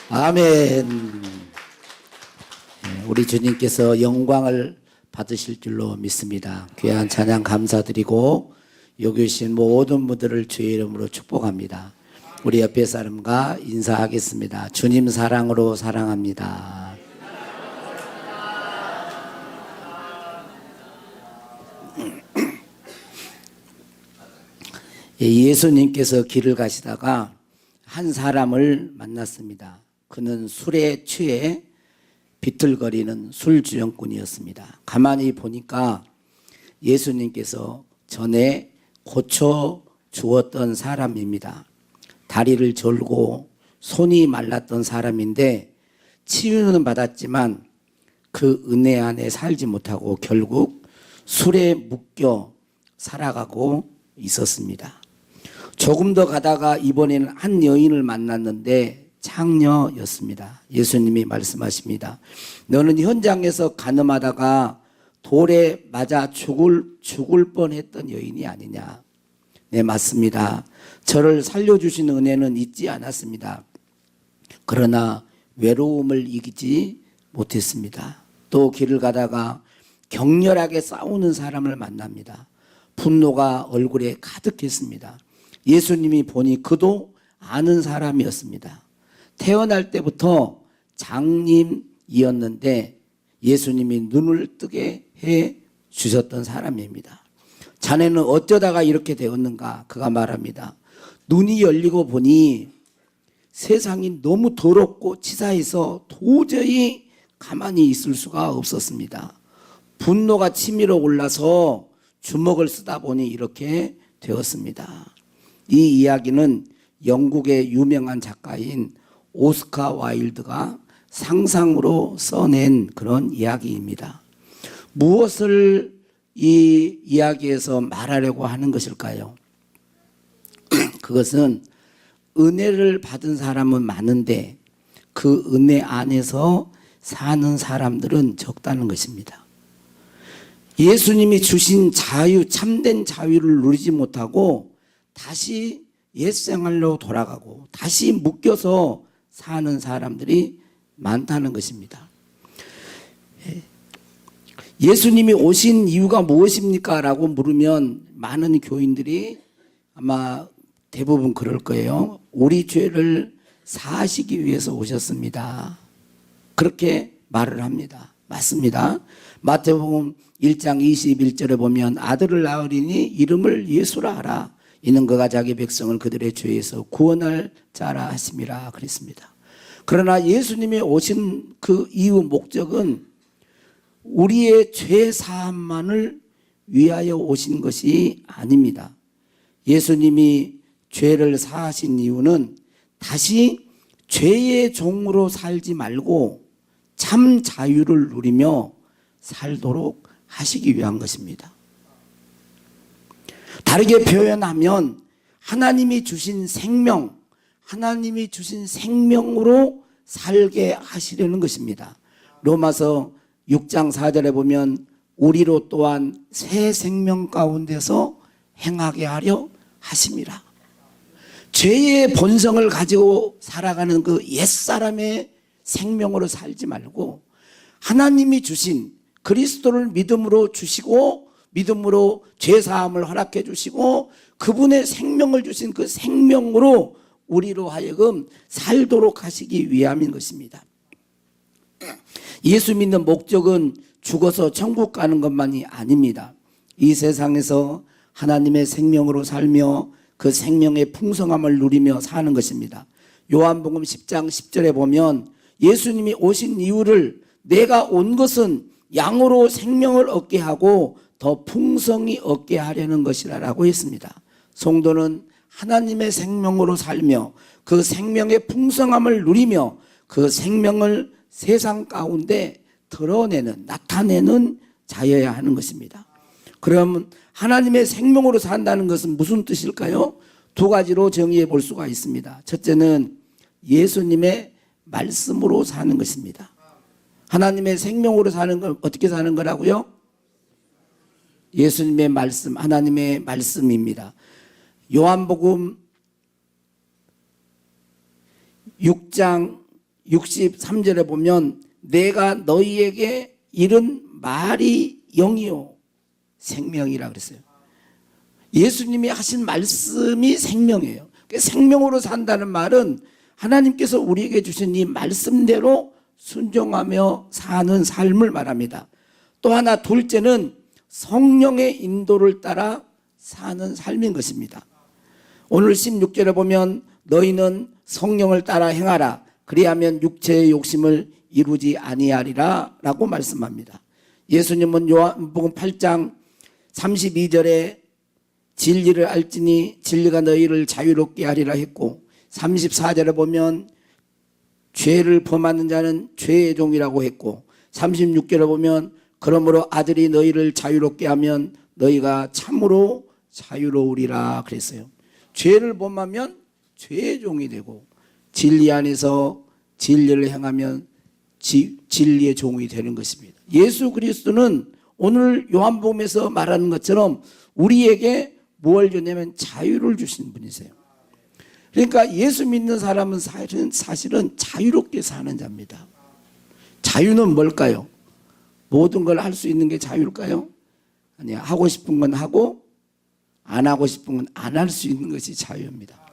아멘. 우리 주님께서 영광을 받으실 줄로 믿습니다. 귀한 찬양 감사드리고 여기 오신 모든 분들을 주의 이름으로 축복합니다. 우리 옆에 사람과 인사하겠습니다. 주님 사랑으로 사랑합니다. 예수님께서 길을 가시다가 한 사람을 만났습니다. 그는 술에 취해 비틀거리는 술주정꾼이었습니다. 가만히 보니까 예수님께서 전에 고쳐 주었던 사람입니다. 다리를 절고 손이 말랐던 사람인데 치유는 받았지만 그 은혜 안에 살지 못하고 결국 술에 묶여 살아가고 있었습니다. 조금 더 가다가 이번에는 한 여인을 만났는데 창녀였습니다. 예수님이 말씀하십니다. 너는 현장에서 간음하다가 돌에 맞아 죽을 뻔했던 여인이 아니냐. 네, 맞습니다. 저를 살려주신 은혜는 잊지 않았습니다. 그러나 외로움을 이기지 못했습니다. 또 길을 가다가 격렬하게 싸우는 사람을 만납니다. 분노가 얼굴에 가득했습니다. 예수님이 보니 그도 아는 사람이었습니다. 태어날 때부터 장님이었는데 예수님이 눈을 뜨게 해 주셨던 사람입니다. 자네는 어쩌다가 이렇게 되었는가? 그가 말합니다. 눈이 열리고 보니 세상이 너무 더럽고 치사해서 도저히 가만히 있을 수가 없었습니다. 분노가 치밀어 올라서 주먹을 쓰다 보니 이렇게 되었습니다. 이 이야기는 영국의 유명한 작가인 오스카 와일드가 상상으로 써낸 그런 이야기입니다. 무엇을 이 이야기에서 말하려고 하는 것일까요? 그것은 은혜를 받은 사람은 많은데 그 은혜 안에서 사는 사람들은 적다는 것입니다. 예수님이 주신 자유, 참된 자유를 누리지 못하고 다시 옛생활로 돌아가고 다시 묶여서 사는 사람들이 많다는 것입니다. 예수님이 오신 이유가 무엇입니까? 라고 물으면 많은 교인들이 아마 대부분 그럴 거예요. 우리 죄를 사하시기 위해서 오셨습니다. 그렇게 말을 합니다. 맞습니다. 마태복음 1장 21절에 보면 아들을 낳으리니 이름을 예수라 하라. 이는 그가 자기 백성을 그들의 죄에서 구원할 자라 하심이라 그랬습니다. 그러나 예수님이 오신 그 이유 목적은 우리의 죄 사함만을 위하여 오신 것이 아닙니다. 예수님이 죄를 사하신 이유는 다시 죄의 종으로 살지 말고 참 자유를 누리며 살도록 하시기 위한 것입니다. 다르게 표현하면 하나님이 주신 생명, 하나님이 주신 생명으로 살게 하시려는 것입니다. 로마서 6장 4절에 보면 우리로 또한 새 생명 가운데서 행하게 하려 하심이라. 죄의 본성을 가지고 살아가는 그 옛사람의 생명으로 살지 말고 하나님이 주신 그리스도를 믿음으로 주시고 믿음으로 죄사함을 허락해 주시고 그분의 생명을 주신 그 생명으로 우리로 하여금 살도록 하시기 위함인 것입니다. 예수 믿는 목적은 죽어서 천국 가는 것만이 아닙니다. 이 세상에서 하나님의 생명으로 살며 그 생명의 풍성함을 누리며 사는 것입니다. 요한복음 10장 10절에 보면 예수님이 오신 이유를 내가 온 것은 양으로 생명을 얻게 하고 더 풍성히 얻게 하려는 것이라고 했습니다. 성도는 하나님의 생명으로 살며 그 생명의 풍성함을 누리며 그 생명을 세상 가운데 드러내는, 나타내는 자여야 하는 것입니다. 그럼 하나님의 생명으로 산다는 것은 무슨 뜻일까요? 두 가지로 정의해 볼 수가 있습니다. 첫째는 예수님의 말씀으로 사는 것입니다. 하나님의 생명으로 사는 건 어떻게 사는 거라고요? 예수님의 말씀, 하나님의 말씀입니다. 요한복음 6장 63절에 보면 내가 너희에게 이른 말이 영이요 생명이라 그랬어요. 예수님이 하신 말씀이 생명이에요. 생명으로 산다는 말은 하나님께서 우리에게 주신 이 말씀대로 순종하며 사는 삶을 말합니다. 또 하나 둘째는 성령의 인도를 따라 사는 삶인 것입니다. 오늘 16절에 보면 너희는 성령을 따라 행하라 그리하면 육체의 욕심을 이루지 아니하리라 라고 말씀합니다. 예수님은 요한복음 8장 32절에 진리를 알지니 진리가 너희를 자유롭게 하리라 했고 34절에 보면 죄를 범하는 자는 죄의 종이라고 했고 36절에 보면 그러므로 아들이 너희를 자유롭게 하면 너희가 참으로 자유로우리라 그랬어요. 죄를 범하면 죄의 종이 되고 진리 안에서 진리를 행하면 진리의 종이 되는 것입니다. 예수 그리스도는 오늘 요한복음에서 말하는 것처럼 우리에게 무엇을 주냐면 자유를 주신 분이세요. 그러니까 예수 믿는 사람은 사실은 자유롭게 사는 자입니다. 자유는 뭘까요? 모든 걸 할 수 있는 게 자유일까요? 아니요. 하고 싶은 건 하고 안 하고 싶은 건 안 할 수 있는 것이 자유입니다.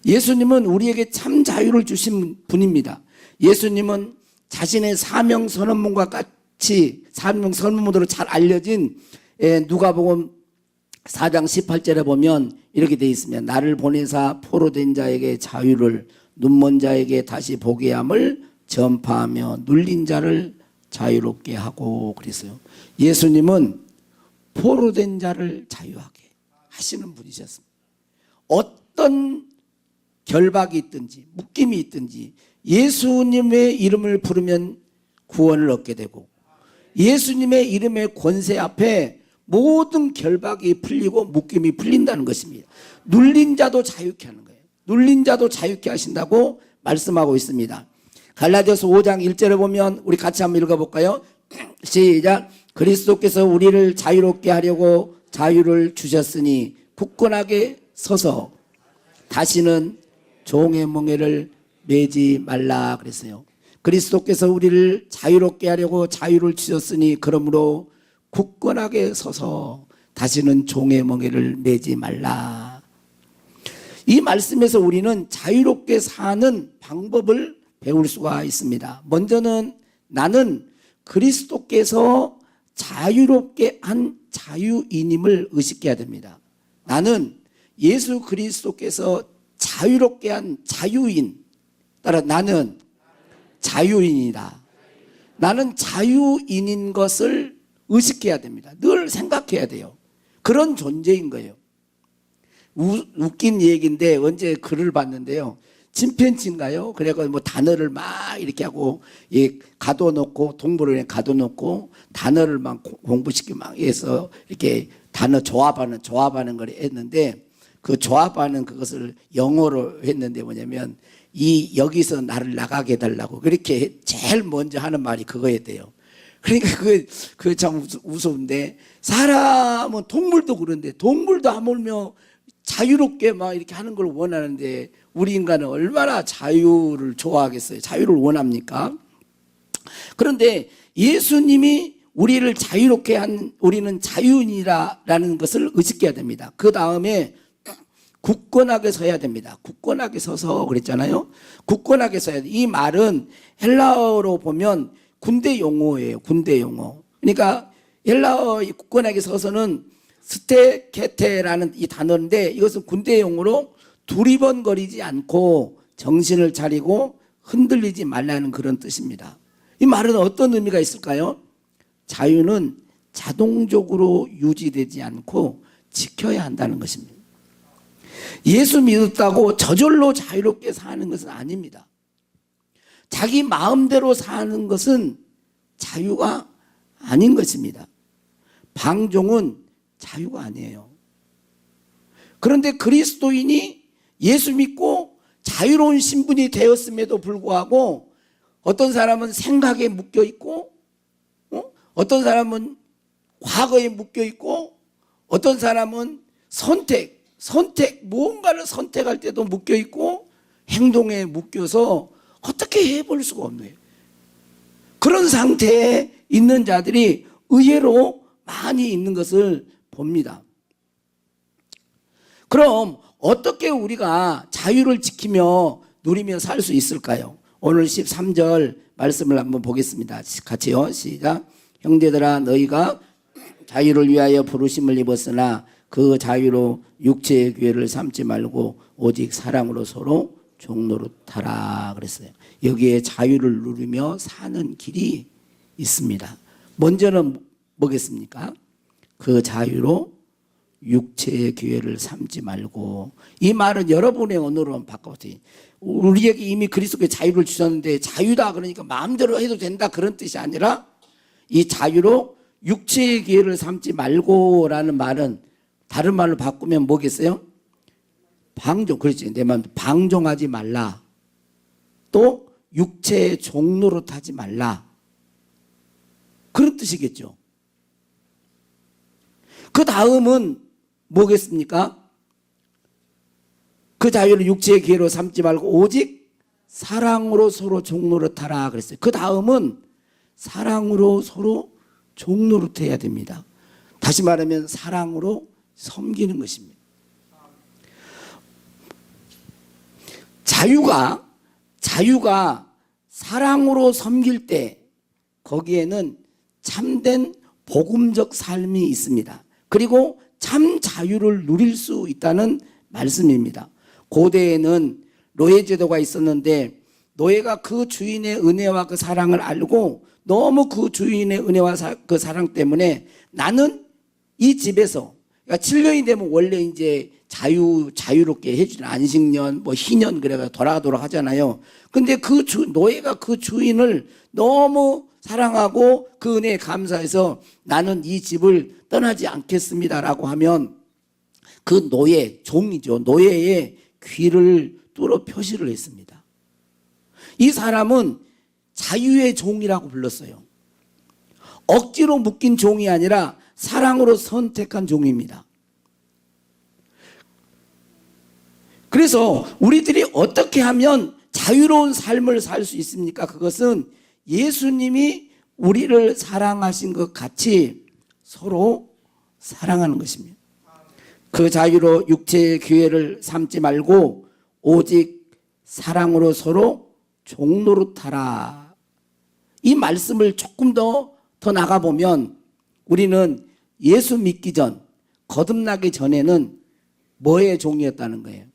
예수님은 우리에게 참 자유를 주신 분입니다. 예수님은 자신의 사명 선언문과 같이 사명 선언문으로 잘 알려진 누가복음 4장 18절에 보면 이렇게 되어 있습니다. 나를 보내사 포로된 자에게 자유를 눈먼 자에게 다시 보게 함을 전파하며 눌린 자를 자유롭게 하고 그랬어요. 예수님은 포로된 자를 자유하게 하시는 분이셨습니다. 어떤 결박이 있든지 묶임이 있든지 예수님의 이름을 부르면 구원을 얻게 되고 예수님의 이름의 권세 앞에 모든 결박이 풀리고 묶임이 풀린다는 것입니다. 눌린 자도 자유케 하는 거예요. 눌린 자도 자유케 하신다고 말씀하고 있습니다. 갈라디아서 5장 1절에 보면 우리 같이 한번 읽어볼까요? 시작. 그리스도께서 우리를 자유롭게 하려고 자유를 주셨으니 굳건하게 서서 다시는 종의 멍에를 매지 말라 그랬어요. 그리스도께서 우리를 자유롭게 하려고 자유를 주셨으니 그러므로 굳건하게 서서 다시는 종의 멍에를 매지 말라. 이 말씀에서 우리는 자유롭게 사는 방법을 배울 수가 있습니다. 먼저는 나는 그리스도께서 자유롭게 한 자유인임을 의식해야 됩니다. 나는 예수 그리스도께서 자유롭게 한 자유인, 따라 나는 자유인이다. 나는 자유인인 것을 의식해야 됩니다. 늘 생각해야 돼요. 그런 존재인 거예요. 웃긴 얘기인데 언제 글을 봤는데요. 침팬지인가요? 그래서 뭐 단어를 막 이렇게 하고 가둬놓고 동물원에 가둬놓고 단어를 막 공부시키고 막 해서 이렇게 단어 조합하는 걸 했는데 그 조합하는 그것을 영어로 했는데 뭐냐면 여기서 나를 나가게 해달라고 그렇게 제일 먼저 하는 말이 그거였대요. 그러니까 그게 참 우스운데 사람은 동물도 그런데 동물도 하물며 자유롭게 막 이렇게 하는 걸 원하는데 우리 인간은 얼마나 자유를 좋아하겠어요? 자유를 원합니까? 그런데 예수님이 우리를 자유롭게 한 우리는 자유인이라는 것을 의식해야 됩니다. 그 다음에 굳건하게 서야 됩니다. 굳건하게 서서 그랬잖아요. 굳건하게 서야 돼. 이 말은 헬라어로 보면 군대 용어예요. 군대 용어. 그러니까 헬라어 굳건하게 서서는 스테케테라는 이 단어인데 이것은 군대 용어로 두리번거리지 않고 정신을 차리고 흔들리지 말라는 그런 뜻입니다. 이 말은 어떤 의미가 있을까요? 자유는 자동적으로 유지되지 않고 지켜야 한다는 것입니다. 예수 믿었다고 저절로 자유롭게 사는 것은 아닙니다. 자기 마음대로 사는 것은 자유가 아닌 것입니다. 방종은 자유가 아니에요. 그런데 그리스도인이 예수 믿고 자유로운 신분이 되었음에도 불구하고 어떤 사람은 생각에 묶여 있고 어떤 사람은 과거에 묶여 있고 어떤 사람은 무언가를 선택할 때도 묶여 있고 행동에 묶여서 어떻게 해볼 수가 없네요. 그런 상태에 있는 자들이 의외로 많이 있는 것을 봅니다. 그럼 어떻게 우리가 자유를 지키며 누리며 살 수 있을까요? 오늘 13절 말씀을 한번 보겠습니다. 같이요. 시작. 형제들아 너희가 자유를 위하여 부르심을 입었으나 그 자유로 육체의 기회를 삼지 말고 오직 사랑으로 서로 종노릇하라 그랬어요. 여기에 자유를 누리며 사는 길이 있습니다. 먼저는 뭐겠습니까? 그 자유로 육체의 기회를 삼지 말고. 이 말은 여러분의 언어로 바꿔보세요. 우리에게 이미 그리스도의 자유를 주셨는데 자유다 그러니까 마음대로 해도 된다 그런 뜻이 아니라 이 자유로 육체의 기회를 삼지 말고라는 말은 다른 말로 바꾸면 뭐겠어요? 방종. 그렇지. 내 말 방종하지 말라. 또 육체의 종노릇하지 말라. 그런 뜻이겠죠. 그 다음은 뭐겠습니까? 그 자유를 육체의 기회로 삼지 말고 오직 사랑으로 서로 종노릇하라 그랬어요. 그 다음은 사랑으로 서로 종노릇해야 됩니다. 다시 말하면 사랑으로 섬기는 것입니다. 자유가 사랑으로 섬길 때 거기에는 참된 복음적 삶이 있습니다. 그리고 참 자유를 누릴 수 있다는 말씀입니다. 고대에는 노예제도가 있었는데 노예가 그 주인의 은혜와 그 사랑을 알고 너무 그 주인의 은혜와 그 사랑 때문에 나는 이 집에서 그러니까 7년이 되면 원래 이제 자유롭게 해주는 안식년, 희년 그래가 돌아가도록 하잖아요. 근데 노예가 그 주인을 너무 사랑하고 그 은혜에 감사해서 나는 이 집을 떠나지 않겠습니다라고 하면 그 종이죠. 노예의 귀를 뚫어 표시를 했습니다. 이 사람은 자유의 종이라고 불렀어요. 억지로 묶인 종이 아니라 사랑으로 선택한 종입니다. 그래서 우리들이 어떻게 하면 자유로운 삶을 살 수 있습니까? 그것은 예수님이 우리를 사랑하신 것 같이 서로 사랑하는 것입니다. 그 자유로 육체의 기회를 삼지 말고 오직 사랑으로 서로 종노릇하라. 이 말씀을 조금 더 나가보면 우리는 예수 믿기 전, 거듭나기 전에는 뭐의 종이었다는 거예요?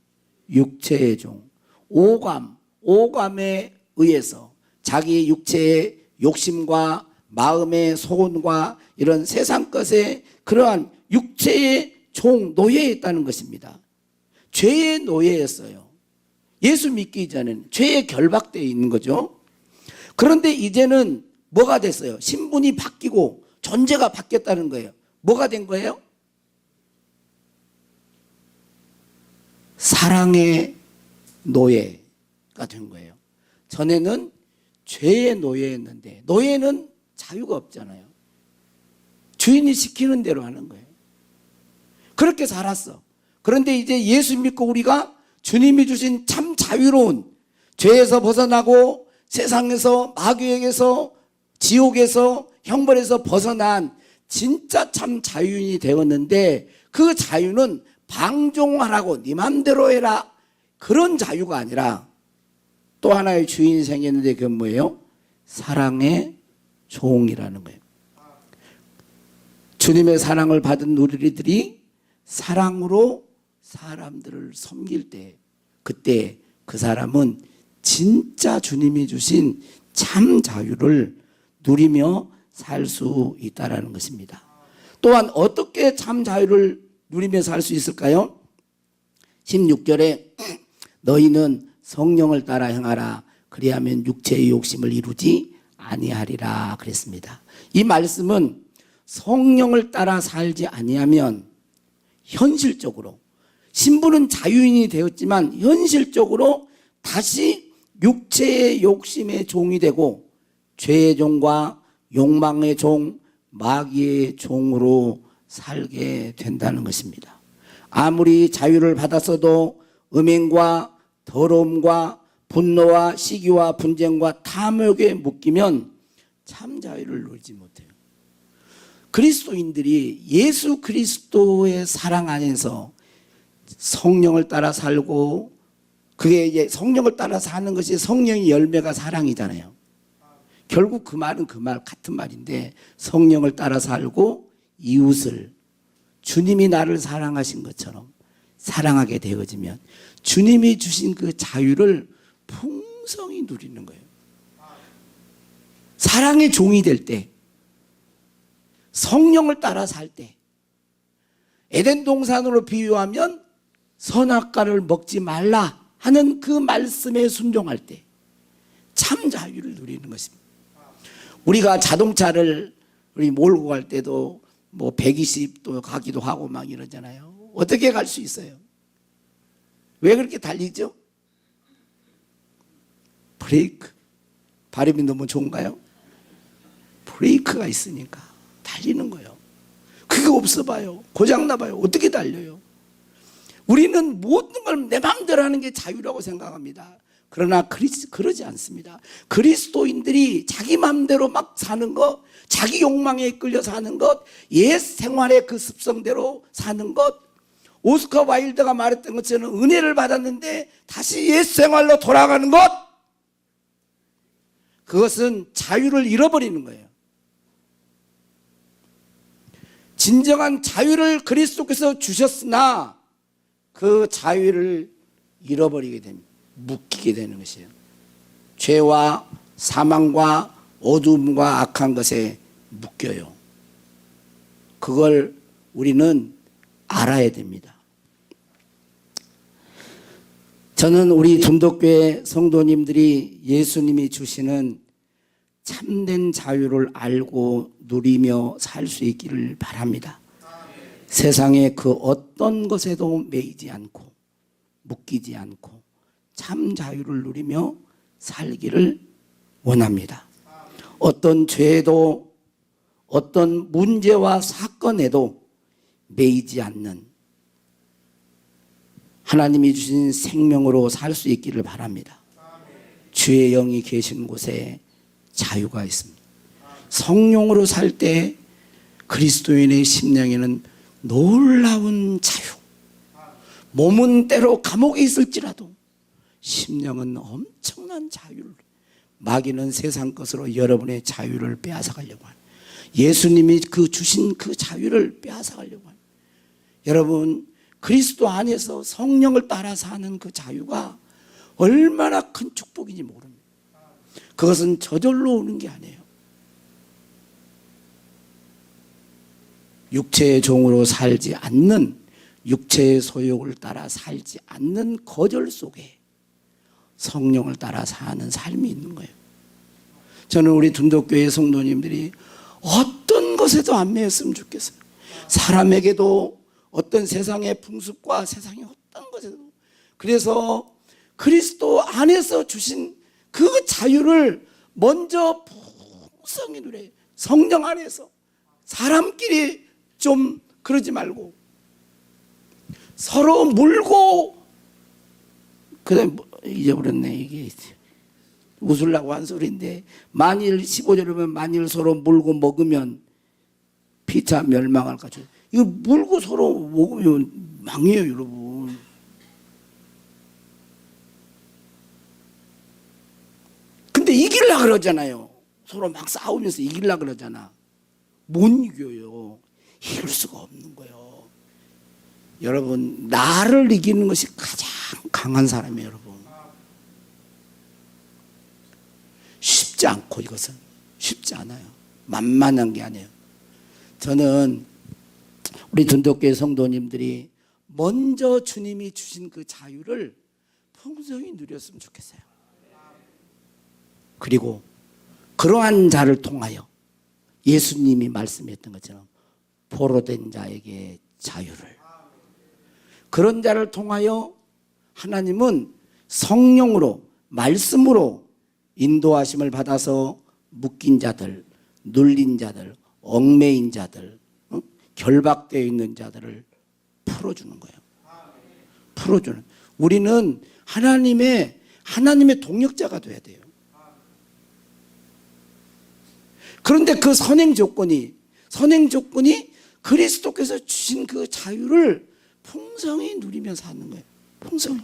육체의 종. 오감에 의해서 자기 육체의 욕심과 마음의 소원과 이런 세상 것에 그러한 육체의 종, 노예였다는 것입니다. 죄의 노예였어요. 예수 믿기 전에는 죄에 결박되어 있는 거죠. 그런데 이제는 뭐가 됐어요? 신분이 바뀌고 존재가 바뀌었다는 거예요. 뭐가 된 거예요? 사랑의 노예가 된 거예요. 전에는 죄의 노예였는데 노예는 자유가 없잖아요. 주인이 시키는 대로 하는 거예요. 그렇게 살았어. 그런데 이제 예수 믿고 우리가 주님이 주신 참 자유로운 죄에서 벗어나고 세상에서 마귀에게서 지옥에서 형벌에서 벗어난 진짜 참 자유인이 되었는데 그 자유는 방종하라고 네 맘대로 해라 그런 자유가 아니라 또 하나의 주인이 생겼는데 그건 뭐예요? 사랑의 종이라는 거예요. 주님의 사랑을 받은 우리들이 사랑으로 사람들을 섬길 때 그때 그 사람은 진짜 주님이 주신 참 자유를 누리며 살 수 있다는 것입니다. 또한 어떻게 참 자유를 누리며 살 수 있을까요? 16절에 너희는 성령을 따라 행하라 그리하면 육체의 욕심을 이루지 아니하리라 그랬습니다. 이 말씀은 성령을 따라 살지 아니하면 현실적으로 신부는 자유인이 되었지만 현실적으로 다시 육체의 욕심의 종이 되고 죄의 종과 욕망의 종, 마귀의 종으로 살게 된다는 것입니다. 아무리 자유를 받았어도 음행과 더러움과 분노와 시기와 분쟁과 탐욕에 묶이면 참 자유를 누리지 못해요. 그리스도인들이 예수 그리스도의 사랑 안에서 성령을 따라 살고, 그게 이제 성령을 따라 사는 것이 성령의 열매가 사랑이잖아요. 결국 그 말은 그 말 같은 말인데, 성령을 따라 살고 이웃을 주님이 나를 사랑하신 것처럼 사랑하게 되어지면 주님이 주신 그 자유를 풍성히 누리는 거예요. 사랑의 종이 될 때, 성령을 따라 살 때, 에덴 동산으로 비유하면 선악과를 먹지 말라 하는 그 말씀에 순종할 때 참 자유를 누리는 것입니다. 우리가 자동차를 우리 몰고 갈 때도 뭐 120도 가기도 하고 막 이러잖아요. 어떻게 갈 수 있어요? 왜 그렇게 달리죠? 브레이크. 발음이 너무 좋은가요? 브레이크가 있으니까 달리는 거예요. 그게 없어 봐요. 고장나 봐요. 어떻게 달려요? 우리는 모든 걸 내 마음대로 하는 게 자유라고 생각합니다. 그러나 그러지 않습니다. 그리스도인들이 자기 마음대로 막 사는 것, 자기 욕망에 이끌려 사는 것, 옛 생활의 그 습성대로 사는 것, 오스카 와일드가 말했던 것처럼 은혜를 받았는데 다시 옛 생활로 돌아가는 것, 그것은 자유를 잃어버리는 거예요. 진정한 자유를 그리스도께서 주셨으나 그 자유를 잃어버리게 됩니다. 묶이게 되는 것이에요. 죄와 사망과 어둠과 악한 것에 묶여요. 그걸 우리는 알아야 됩니다. 저는 우리 둔덕교회 성도님들이 예수님이 주시는 참된 자유를 알고 누리며 살 수 있기를 바랍니다. 세상의 그 어떤 것에도 매이지 않고 묶이지 않고 참 자유를 누리며 살기를 원합니다. 어떤 죄도 어떤 문제와 사건에도 매이지 않는 하나님이 주신 생명으로 살 수 있기를 바랍니다. 주의 영이 계신 곳에 자유가 있습니다. 성령으로 살 때 그리스도인의 심령에는 놀라운 자유. 몸은 때로 감옥에 있을지라도 심령은 엄청난 자유를, 마귀는 세상 것으로 여러분의 자유를 빼앗아가려고 하는, 예수님이 그 주신 그 자유를 빼앗아가려고 하는, 여러분 그리스도 안에서 성령을 따라 사는 그 자유가 얼마나 큰 축복인지 모릅니다. 그것은 저절로 오는 게 아니에요. 육체의 종으로 살지 않는, 육체의 소욕을 따라 살지 않는 거절 속에 성령을 따라 사는 삶이 있는 거예요. 저는 우리 둔덕교회 성도님들이 어떤 것에도 안 매였으면 좋겠어요. 사람에게도, 어떤 세상의 풍습과 세상의 어떤 것에도. 그래서 그리스도 안에서 주신 그 자유를 먼저 풍성히 누려요. 성령 안에서. 사람끼리 좀 그러지 말고 서로 물고, 그다음에 잊어버렸네. 이게 웃으려고 한 소리인데, 만일 15절이면 만일 서로 물고 먹으면 피차 멸망할까. 이거 물고 서로 먹으면 망해요, 여러분. 근데 이기려고 그러잖아요. 서로 막 싸우면서 이기려고 그러잖아. 못 이겨요. 이길 수가 없는 거예요. 여러분, 나를 이기는 것이 가장 강한 사람이에요, 여러분. 쉽지 않고, 이것은 쉽지 않아요. 만만한 게 아니에요. 저는 우리 둔덕교회 성도님들이 먼저 주님이 주신 그 자유를 풍성히 누렸으면 좋겠어요. 그리고 그러한 자를 통하여 예수님이 말씀했던 것처럼 포로된 자에게 자유를, 그런 자를 통하여 하나님은 성령으로, 말씀으로 인도하심을 받아서 묶인 자들, 눌린 자들, 얽매인 자들, 결박되어 있는 자들을 풀어주는 거예요. 풀어주는. 우리는 하나님의 동력자가 돼야 돼요. 그런데 그 선행 조건이 그리스도께서 주신 그 자유를 풍성히 누리며 사는 거예요. 풍성히.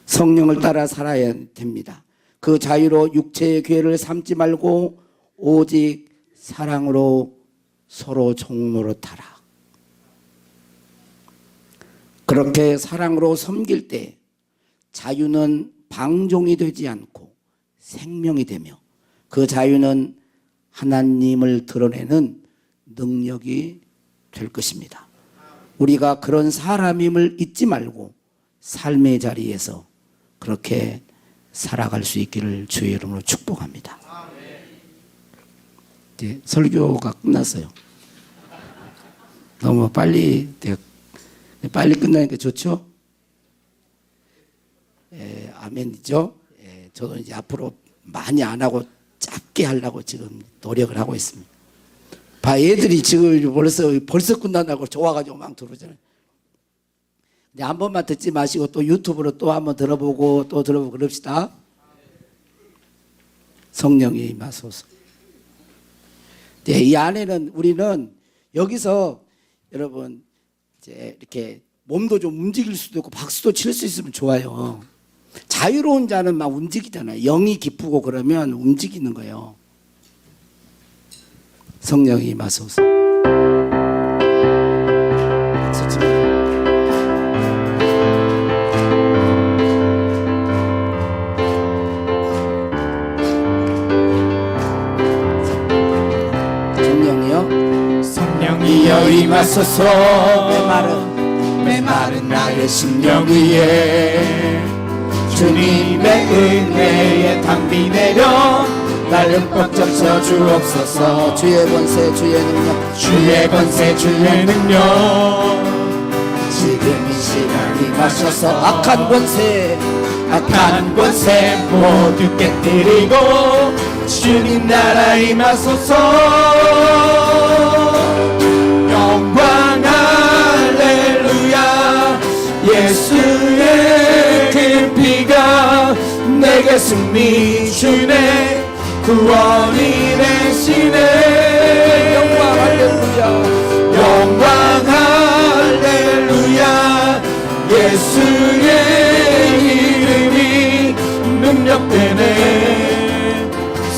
성령을 따라 살아야 됩니다. 그 자유로 육체의 괴를 삼지 말고 오직 사랑으로 서로 종노릇하라. 그렇게 사랑으로 섬길 때 자유는 방종이 되지 않고 생명이 되며 그 자유는 하나님을 드러내는 능력이 될 것입니다. 우리가 그런 사람임을 잊지 말고 삶의 자리에서 그렇게 살아갈 수 있기를 주의 이름으로 축복합니다. 이제 설교가 끝났어요. 너무 빨리 끝나니까 좋죠? 아멘이죠? 저도 이제 앞으로 많이 안 하고 짧게 하려고 지금 노력을 하고 있습니다. 애들이 지금 벌써 끝난다고 좋아가지고 막 들어오잖아요. 근데 한 번만 듣지 마시고 또 유튜브로 또 한번 들어보고 또 들어보고 그럽시다. 성령이 임하소서. 네, 이 안에는 우리는 여기서 여러분 이제 이렇게 몸도 좀 움직일 수도 있고 박수도 칠 수 있으면 좋아요. 자유로운 자는 막 움직이잖아요. 영이 기쁘고 그러면 움직이는 거예요. 성령이 임하소서. 성령이요? 성령이여 임하소서. 메마른 나의 심령 위에 주님의 은혜에 담비 내려 나를 흠뻑 적셔 주옵소서. 주의 권세 주의 능력 주의 권세 주의 능력 지금 이 시간 임하셔서 악한 권세 모두 깨뜨리고 주님 나라 임하소서. 영광 할렐루야. 예수의 그 피가 내게 승리 주네. 구원이 되시네. 영광 할렐루야. 영광 할렐루야. 예수의 이름이 능력되네.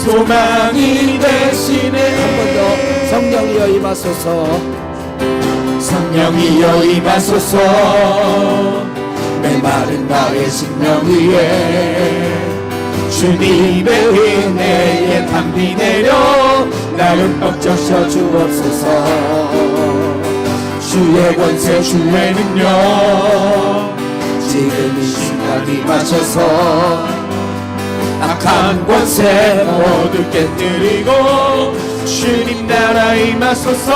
소망이 되시네. 한 번 더 성령이여 임하소서. 성령이여 임하소서. 메마른 나의 심령 위에 주님의 은혜에 담비 내려 나를 흠뻑 적셔 주옵소서. 주의 권세 주의 능력 지금 이 시간 임하셔서 악한 권세 모두 깨뜨리고 주님 나라 임하소서.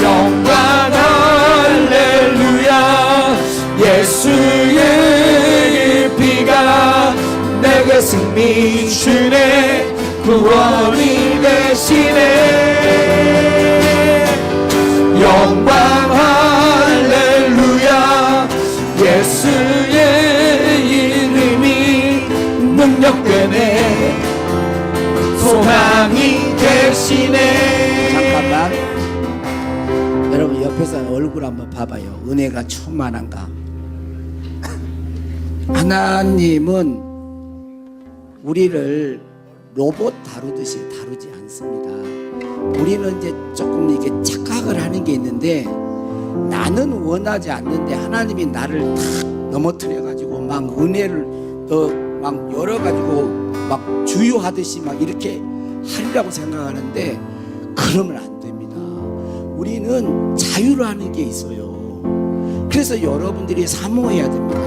영광 할렐루야. 예수의 피가 내게 승리 주네. 구원이 되시네. 영광 할렐루야. 예수의 이름이 능력되네. 소망이 되시네. 잠깐만. 여러분 옆에서 얼굴 한번 봐봐요. 은혜가 충만한가? 하나님은 우리를 로봇 다루듯이 다루지 않습니다. 우리는 이제 조금 이게 착각을 하는 게 있는데, 나는 원하지 않는데 하나님이 나를 탁 넘어뜨려가지고 막 은혜를 막 열어가지고 막 주유하듯이 막 이렇게 하리라고 생각하는데, 그러면 안 됩니다. 우리는 자유라는 게 있어요. 그래서 여러분들이 사모해야 됩니다.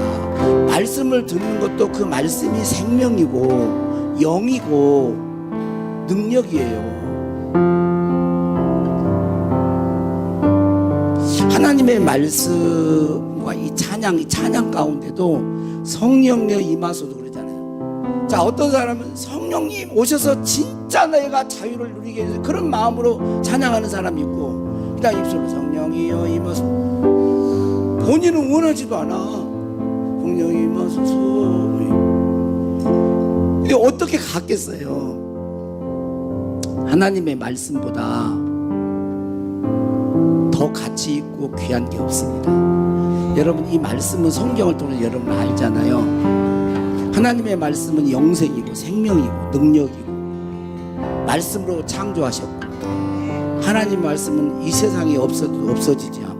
말씀을 듣는 것도 그 말씀이 생명이고 영이고 능력이에요. 하나님의 말씀과 이 찬양 가운데도 성령님 임하소서 그러잖아요. 자, 어떤 사람은 성령님 오셔서 진짜 내가 자유를 누리게 해서 그런 마음으로 찬양하는 사람이 있고, 그다음 입술로 성령이여 임하소서 본인은 원하지도 않아. 성령이 임하소서. 근데 어떻게 갔겠어요? 하나님의 말씀보다 더 가치 있고 귀한 게 없습니다. 여러분, 이 말씀은 성경을 통해 여러분 알잖아요. 하나님의 말씀은 영생이고 생명이고 능력이고 말씀으로 창조하셨고, 하나님 말씀은 이 세상에 없어도 없어지지 않고.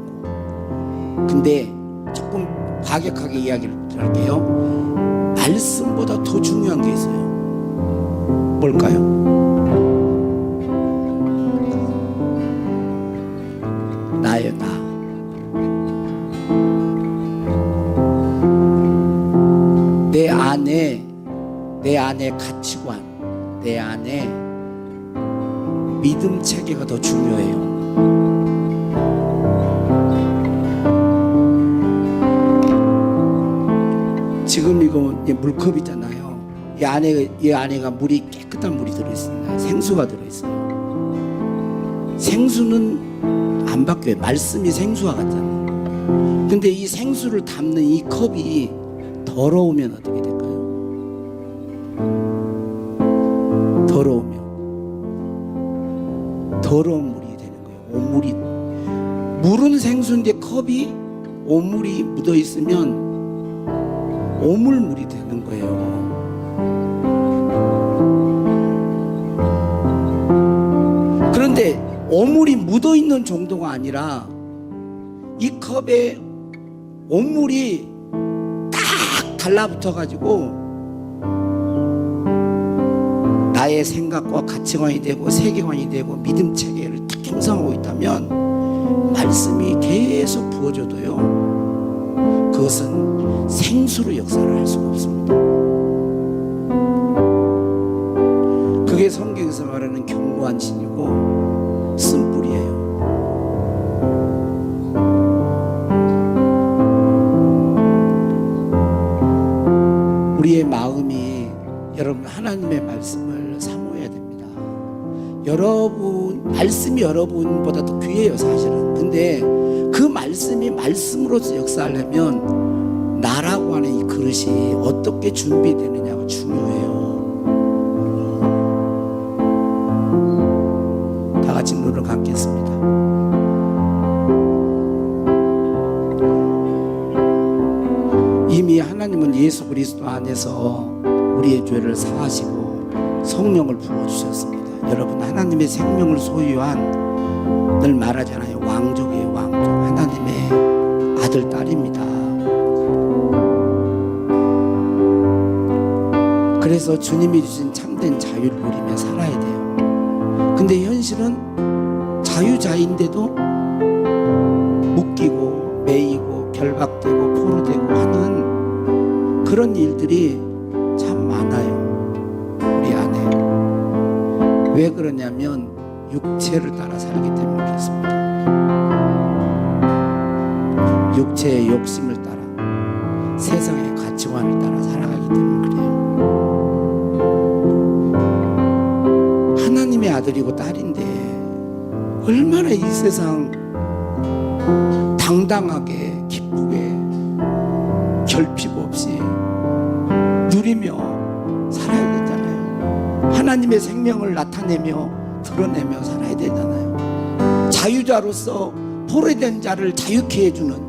근데 조금 과격하게 이야기를 할게요. 말씀보다 더 중요한 게 있어요. 뭘까요? 나예요, 나. 내 안에 가치관, 내 안에 믿음 체계가 더 중요해요. 지금 이거 물컵이잖아요. 이 안에가 물이 깨끗한 물이 들어있습니다. 생수가 들어있어요. 생수는 안 바뀌어요. 말씀이 생수와 같잖아요. 근데 이 생수를 담는 이 컵이 더러우면 어떻게 될까요? 더러운 물이 되는 거예요. 오물이. 물은 생수인데 컵이 오물이 묻어 있으면 오물물이 되는 거예요. 그런데 오물이 묻어 있는 정도가 아니라 이 컵에 오물이 딱 달라붙어 가지고 나의 생각과 가치관이 되고 세계관이 되고 믿음 체계를 딱 형성하고 있다면 말씀이 계속 부어줘도요, 그것은 생수로 역사를 할 수가 없습니다. 그게 성경에서 말하는 견고한 신이고 쓴뿌리예요. 우리의 마음이 여러분 하나님의 말씀을 사모해야 됩니다. 여러분 말씀이 여러분보다 더 귀해요, 사실은. 근데 그 말씀이 말씀으로서 역사하려면 나라고 하는 이 그릇이 어떻게 준비되느냐가 중요해요. 다 같이 눈을 감겠습니다. 이미 하나님은 예수 그리스도 안에서 우리의 죄를 사하시고 성령을 부어주셨습니다. 여러분, 하나님의 생명을 소유한, 늘 말하잖아요, 왕족이에요. 왕족. 하나님의 아들, 딸입니다. 그래서 주님이 주신 참된 자유를 누리며 살아야 돼요. 근데 현실은 자유자인데도 묶이고 매이고 결박되고 포로되고 하는 그런 일들이 참 많아요, 우리 안에. 왜 그러냐면 육체를 따라 살기 때문에 그렇습니다. 육체의 욕심을 따라, 세상의 가치관을 따라 살아가기 때문에 그래요. 하나님의 아들이고 딸인데 얼마나 이 세상 당당하게 기쁘게 결핍 없이 누리며 살아야 되잖아요. 하나님의 생명을 나타내며 드러내며 살아야 되잖아요. 자유자로서 포로된 자를 자유케 해주는,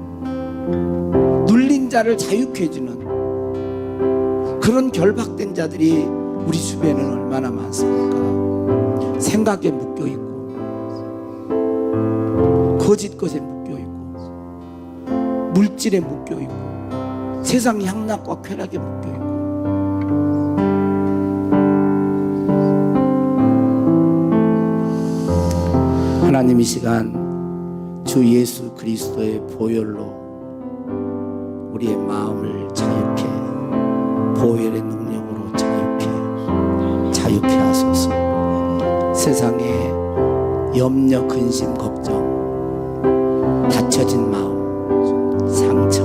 눌린 자를 자유케 해주는 그런 결박된 자들이 우리 주변에는 얼마나 많습니까? 생각에 묶여있고 거짓 것에 묶여있고 물질에 묶여있고 세상 향락과 쾌락에 묶여있고. 하나님, 이 시간 주 예수 그리스도의 보혈로 우리의 마음을 자유케, 보혈의 능력으로 자유케 하소서. 세상에 염려, 근심, 걱정, 닫혀진 마음, 상처,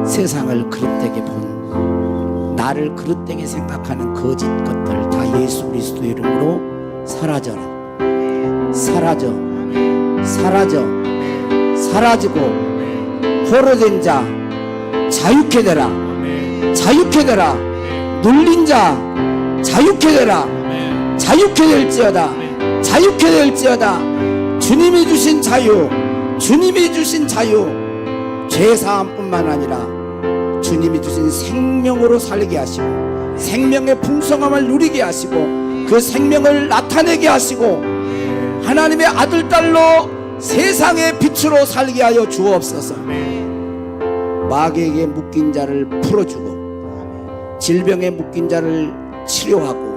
세상을 그릇되게 본, 나를 그릇되게 생각하는 거짓 것들 다 예수 그리스도 이름으로 사라져라. 사라져. 사라져. 사라지고 포로된 자 자유케 되라. 자유케 되라. 눌린 자 자유케 되라. 자유케 될지어다. 자유케 될지어다. 주님이 주신 자유, 주님이 주신 자유, 죄사함뿐만 아니라 주님이 주신 생명으로 살게 하시고 생명의 풍성함을 누리게 하시고 그 생명을 나타내게 하시고 하나님의 아들 딸로 세상의 빛으로 살게 하여 주옵소서. 마귀에게 묶인 자를 풀어주고 질병에 묶인 자를 치료하고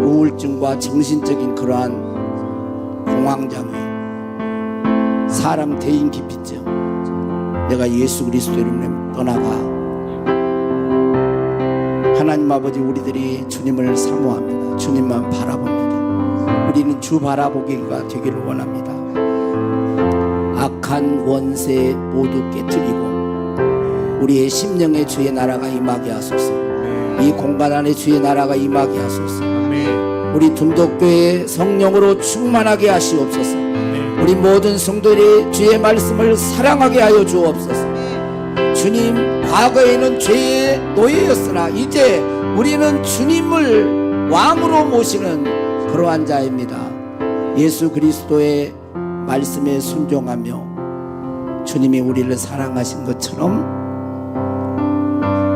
우울증과 정신적인 그러한 공황장애, 사람 대인 기피증, 내가 예수 그리스도 이름으로 떠나가. 하나님 아버지, 우리들이 주님을 사모합니다. 주님만 바라봅니다. 우리는 주 바라보기가 되기를 원합니다. 악한 원세 모두 깨뜨리고 우리의 심령의 주의 나라가 임하게 하소서. 이 공간 안에 주의 나라가 임하게 하소서. 우리 둔덕교회 성령으로 충만하게 하시옵소서. 우리 모든 성도들이 주의 말씀을 사랑하게 하여 주옵소서. 주님, 과거에는 죄의 노예였으나 이제 우리는 주님을 왕으로 모시는 그러한 자입니다. 예수 그리스도의 말씀에 순종하며 주님이 우리를 사랑하신 것처럼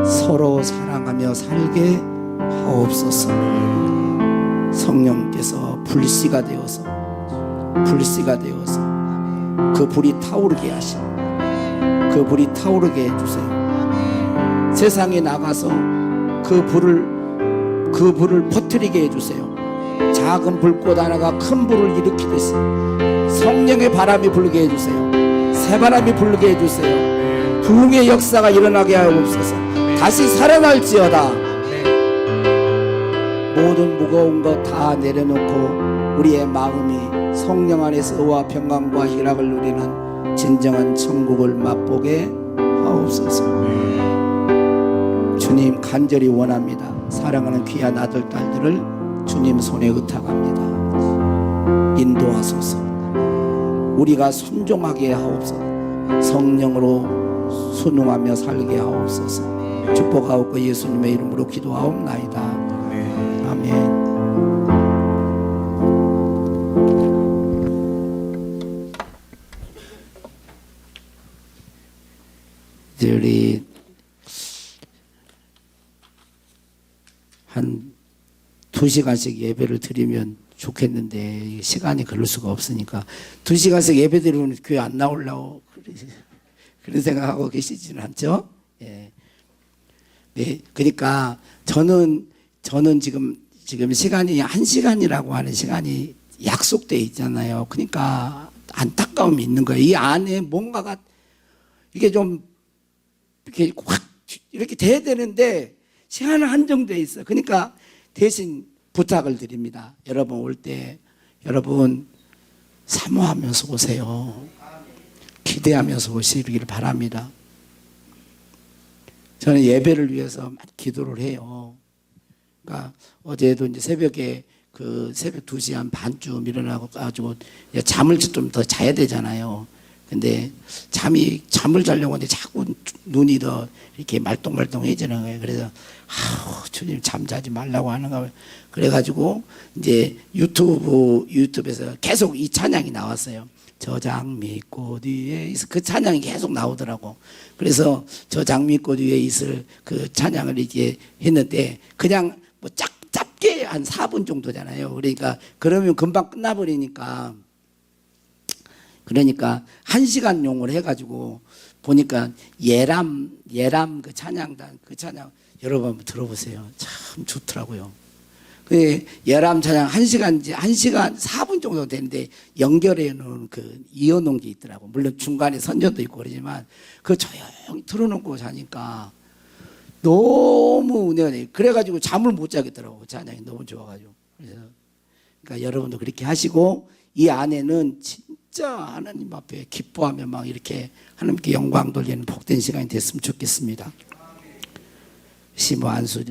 서로 사랑하며 살게 하옵소서. 성령께서 불씨가 되어서 그 불이 타오르게 하시고 그 불이 타오르게 해주세요. 세상에 나가서 그 불을 퍼뜨리게 해주세요. 작은 불꽃 하나가 큰 불을 일으키듯이 성령의 바람이 불게 해주세요. 새바람이 불게 해주세요. 부흥의 역사가 일어나게 하옵소서. 다시 살아날지어다. 모든 무거운 것 다 내려놓고 우리의 마음이 성령 안에서 의와 평강과 희락을 누리는 진정한 천국을 맛보게 하옵소서. 주님, 간절히 원합니다. 사랑하는 귀한 아들 딸들을 주님 손에 의탁합니다. 인도하소서. 우리가 순종하게 하옵소서. 성령으로 순응하며 살게 하옵소서. 축복하옵고 예수님의 이름으로 기도하옵나이다. 아멘. 우리 한 2시간씩 예배를 드리면 좋겠는데 시간이 그럴 수가 없으니까 2시간씩 예배 드리면 교회 안 나오려고 그런 생각하고 계시지는 않죠? 예. 네, 그러니까 저는 지금 시간이 1시간이라고 하는 시간이 약속돼 있잖아요. 그러니까 안타까움이 있는 거예요. 이 안에 뭔가가 이게 좀 이렇게 확 이렇게 돼야 되는데 시간은 한정돼 있어. 그러니까 대신 부탁을 드립니다. 여러분 올 때 여러분 사모하면서 오세요. 기대하면서 오시기를 바랍니다. 저는 예배를 위해서 기도를 해요. 그러니까 어제도 이제 새벽에 새벽 2시 한 반쯤 일어나고 가지고 잠을 좀 더 자야 되잖아요. 근데 잠을 자려고 하는데 자꾸 눈이 더 이렇게 말똥말똥해지는 거예요. 그래서 주님 잠자지 말라고 하는 거예요. 그래가지고 이제 유튜브에서 계속 이 찬양이 나왔어요. 저 장미꽃 위에 있을 그 찬양이 계속 나오더라고. 그래서 저 장미꽃 위에 있을 그 찬양을 이제 했는데 그냥 뭐 짧게 한 4분 정도잖아요. 그러면 금방 끝나버리니까 1시간용을 해가지고 보니까 예람 그 찬양단 그 찬양 여러분 한번 들어보세요. 참 좋더라고요. 그 예람 찬양 1시간 4분 정도 되는데 연결해 놓은 이어놓은 게 있더라고. 물론 중간에 선전도 있고 그러지만 그 조용히 틀어놓고 자니까 너무 은혜가 돼요. 그래가지고 잠을 못 자겠더라고. 찬양이 너무 좋아가지고. 그러니까 여러분도 그렇게 하시고 이 안에는 진짜 하나님 앞에 기뻐하며 막 이렇게 하나님께 영광 돌리는 복된 시간이 됐으면 좋겠습니다. 시모 안수